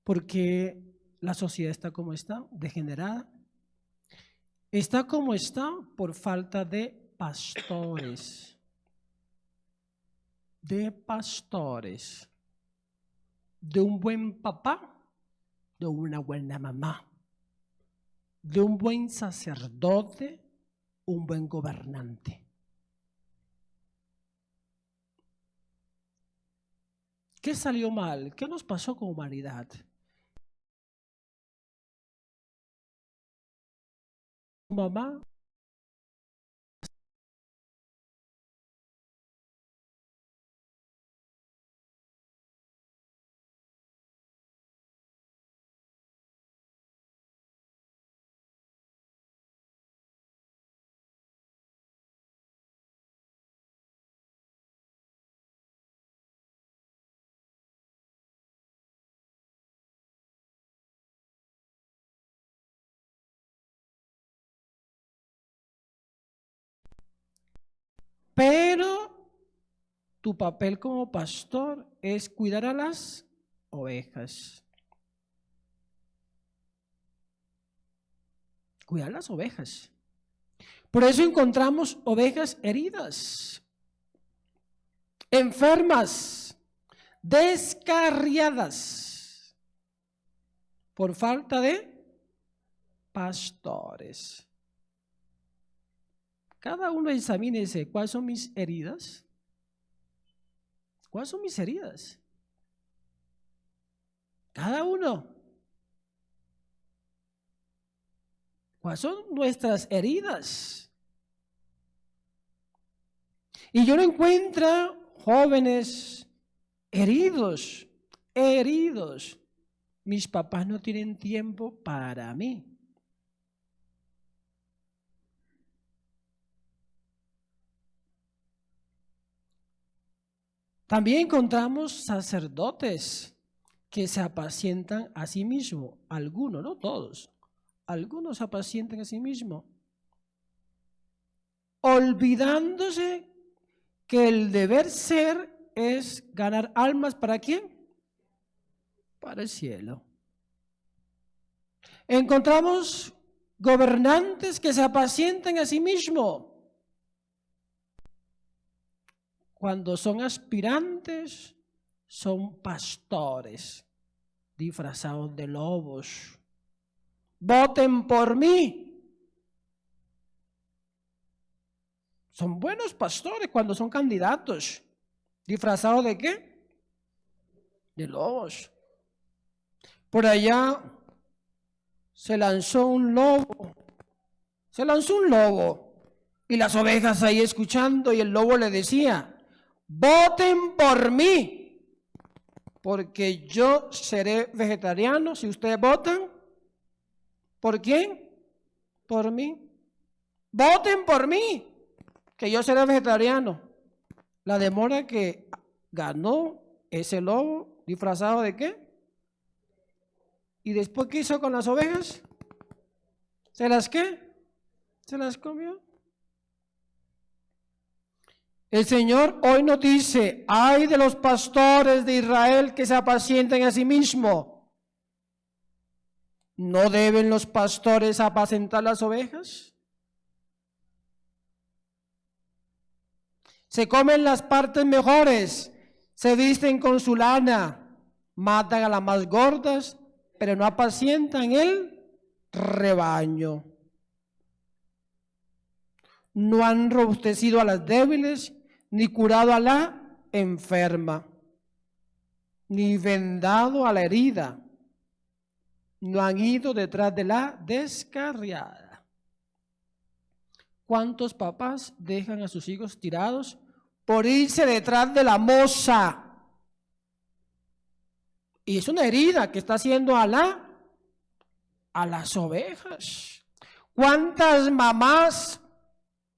porque la sociedad está como está, degenerada. Está como está por falta de pastores. De pastores. De un buen papá, de una buena mamá. De un buen sacerdote, un buen gobernante. ¿Qué salió mal? ¿Qué nos pasó como humanidad? Mamá. Pero tu papel como pastor es cuidar a las ovejas. Cuidar las ovejas. Por eso encontramos ovejas heridas, enfermas, descarriadas, por falta de pastores. Cada uno examínese cuáles son mis heridas. ¿Cuáles son mis heridas? Cada uno. ¿Cuáles son nuestras heridas? Y yo no encuentro jóvenes heridos. Mis papás no tienen tiempo para mí. También encontramos sacerdotes que se apacientan a sí mismos. Algunos, no todos. Algunos se apacientan a sí mismos. Olvidándose que el deber ser es ganar almas. ¿Para quién? Para el cielo. Encontramos gobernantes que se apacientan a sí mismos. Cuando son aspirantes, son pastores disfrazados de lobos. Voten por mí. Son buenos pastores cuando son candidatos. ¿Disfrazados de qué? De lobos. Por allá se lanzó un lobo. Y las ovejas ahí escuchando, y el lobo le decía: voten por mí, porque yo seré vegetariano si ustedes votan. ¿Por quién? Por mí. Voten por mí, que yo seré vegetariano. La demora que ganó ese lobo, ¿disfrazado de qué? ¿Y después qué hizo con las ovejas? ¿Se las qué? Se las comió. El Señor hoy nos dice: ay de los pastores de Israel que se apacientan a sí mismos. ¿No deben los pastores apacentar las ovejas? Se comen las partes mejores, se visten con su lana, matan a las más gordas, pero no apacientan el rebaño. No han robustecido a las débiles, ni curado a la enferma, ni vendado a la herida. No han ido detrás de la descarriada. ¿Cuántos papás dejan a sus hijos tirados por irse detrás de la moza? Y es una herida que está haciendo a las ovejas. ¿Cuántas mamás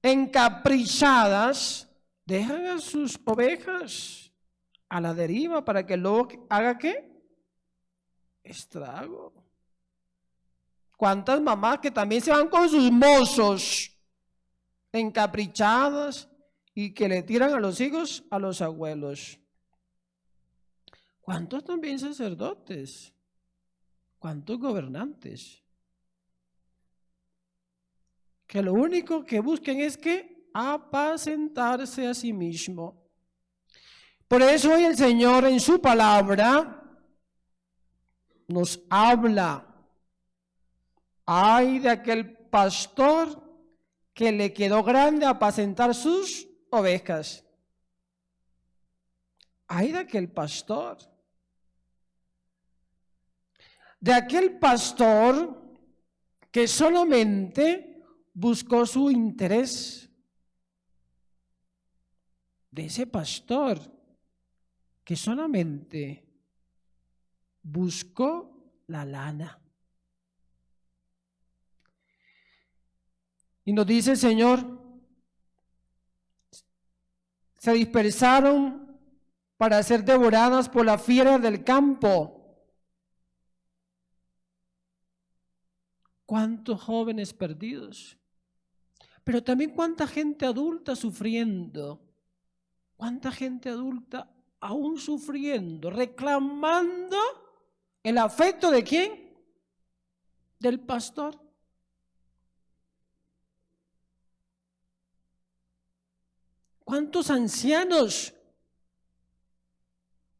encaprichadas dejan a sus ovejas a la deriva para que luego haga qué? Estrago. ¿Cuántas mamás que también se van con sus mozos encaprichadas y que le tiran a los hijos a los abuelos? ¿Cuántos también sacerdotes ¿Cuántos gobernantes? Que lo único que busquen es que apacentarse a sí mismo. Por eso hoy el Señor en su palabra nos habla. Ay de aquel pastor que le quedó grande apacentar sus ovejas. Ay de aquel pastor. De aquel pastor que solamente buscó su interés. De ese pastor que solamente buscó la lana. Y nos dice el Señor, se dispersaron para ser devoradas por la fiera del campo. ¿Cuántos jóvenes perdidos? Pero también cuánta gente adulta sufriendo. ¿Cuánta gente adulta aún sufriendo, reclamando el afecto de quién? Del pastor. ¿Cuántos ancianos?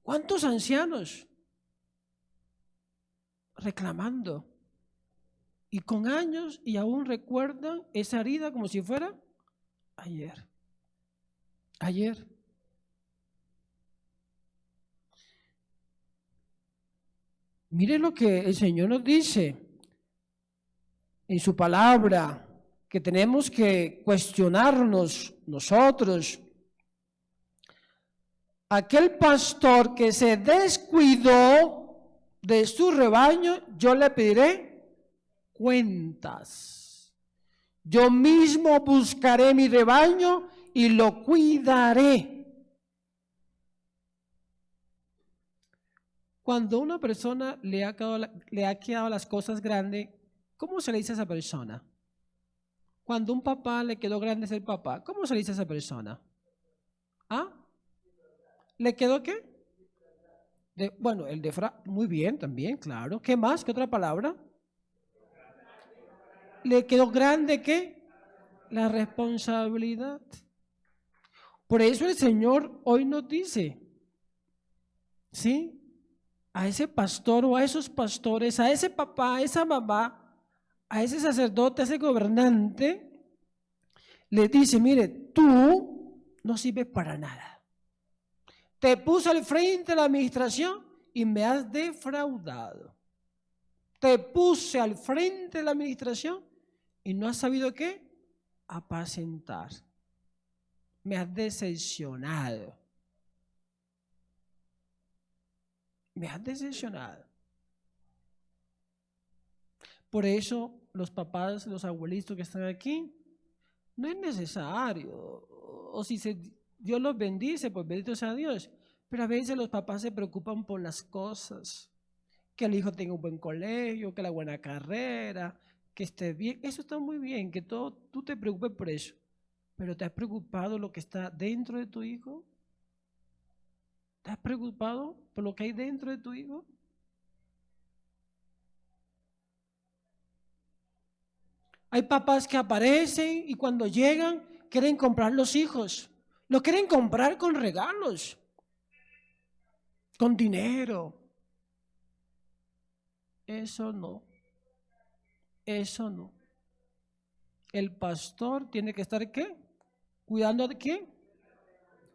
¿Cuántos ancianos? Reclamando. Y con años y aún recuerdan esa herida como si fuera ayer. Ayer. Mire lo que el Señor nos dice en su palabra, que tenemos que cuestionarnos nosotros. Aquel pastor que se descuidó de su rebaño, yo le pediré cuentas. Yo mismo buscaré mi rebaño y lo cuidaré. Cuando una persona le ha quedado las cosas grandes, ¿cómo se le dice a esa persona? Cuando un papá le quedó grande ser papá, ¿cómo se le dice a esa persona? ¿Ah? ¿Le quedó qué? Bueno, muy bien también, claro. ¿Qué más? ¿Qué otra palabra? ¿Le quedó grande qué? La responsabilidad. Por eso el Señor hoy nos dice, ¿sí? A ese pastor o a esos pastores, a ese papá, a esa mamá, a ese sacerdote, a ese gobernante, le dice, mire, tú no sirves para nada. Te puse al frente de la administración y me has defraudado. Te puse al frente de la administración y no has sabido qué, apacentar. Me has decepcionado. Me has decepcionado. Por eso los papás, los abuelitos que están aquí, no es necesario. O si Dios los bendice, pues bendito sea Dios. Pero a veces los papás se preocupan por las cosas. Que el hijo tenga un buen colegio, que la buena carrera, que esté bien. Eso está muy bien, que tú te preocupes por eso. Pero ¿te has preocupado lo que está dentro de tu hijo? ¿Te has preocupado por lo que hay dentro de tu hijo? Hay papás que aparecen y cuando llegan quieren comprar los hijos. Lo quieren comprar con regalos, con dinero. Eso no. Eso no. El pastor tiene que estar ¿qué? ¿Cuidando de quién?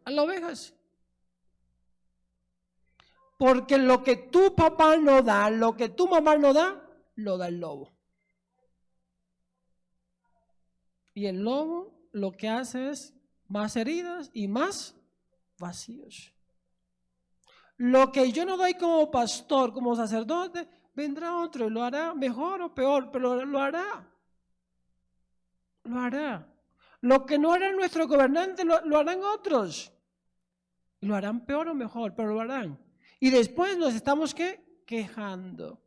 A las ovejas. Porque lo que tu papá no da, lo que tu mamá no da, lo da el lobo. Y el lobo lo que hace es más heridas y más vacíos. Lo que yo no doy como pastor, como sacerdote, vendrá otro y lo hará mejor o peor, pero lo hará. Lo hará. Lo que no hará nuestro gobernante lo harán otros. Lo harán peor o mejor, pero lo harán. Y después nos estamos ¿qué? Quejando.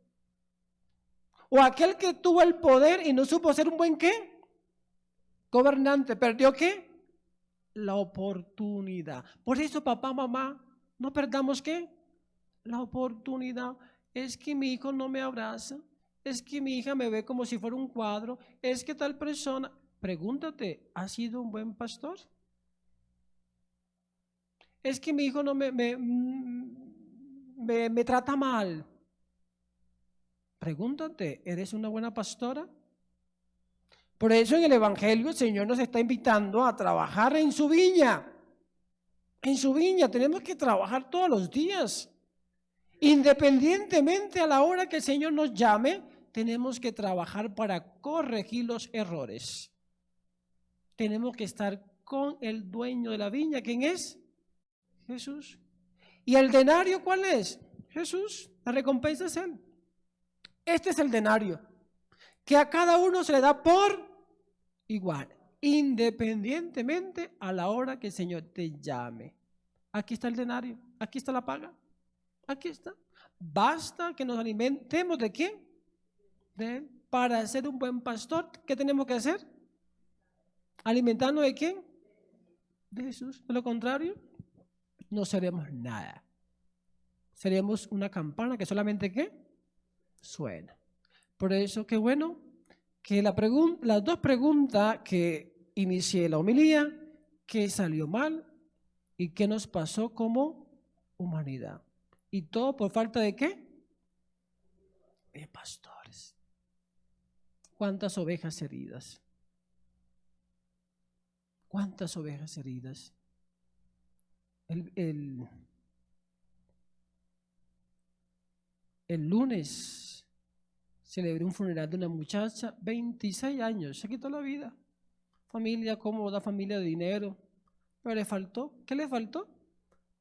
O aquel que tuvo el poder y no supo ser un buen ¿qué? Gobernante, ¿perdió qué? La oportunidad. Por eso, papá, mamá, no perdamos ¿qué? La oportunidad. es que mi hijo no me abraza, es que mi hija me ve como si fuera un cuadro, es que tal persona. Pregúntate, ¿has sido un buen pastor? Es que mi hijo no me trata mal. Pregúntate, ¿eres una buena pastora? Por eso en el Evangelio el Señor nos está invitando a trabajar en su viña. En su viña tenemos que trabajar todos los días. Independientemente a la hora que el Señor nos llame, tenemos que trabajar para corregir los errores. Tenemos que estar con el dueño de la viña. ¿Quién es? Jesús. ¿Y el denario cuál es? Jesús. La recompensa es Él. Este es el denario, que a cada uno se le da por igual, independientemente a la hora que el Señor te llame. Aquí está el denario, aquí está la paga, aquí está. Basta que nos alimentemos ¿de quién? De Él. Para ser un buen pastor, ¿qué tenemos que hacer? ¿Alimentarnos de quién? De Jesús. De lo contrario, no seremos nada. Seremos una campana que solamente ¿qué? Suena. Por eso, qué bueno que las dos preguntas que inicié la homilía, ¿qué salió mal y qué nos pasó como humanidad? ¿Y todo por falta de qué? De pastores. ¿Cuántas ovejas heridas? ¿Cuántas ovejas heridas? El lunes celebré un funeral de una muchacha, 26 años, se quitó la vida. Familia cómoda, familia de dinero, pero le faltó. ¿Qué le faltó?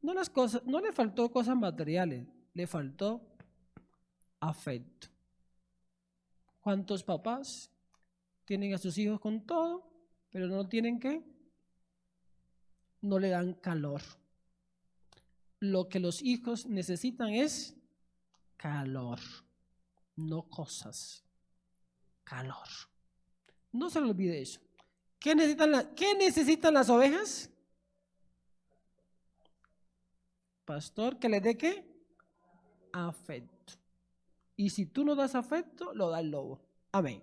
No le faltó cosas materiales, le faltó afecto. ¿Cuántos papás tienen a sus hijos con todo, pero no tienen qué? No le dan calor. Lo que los hijos necesitan es calor, no cosas. Calor. No se le olvide eso. ¿Qué necesitan las ovejas? Pastor, que les dé ¿qué? Afecto. Y si tú no das afecto, lo da el lobo. Amén.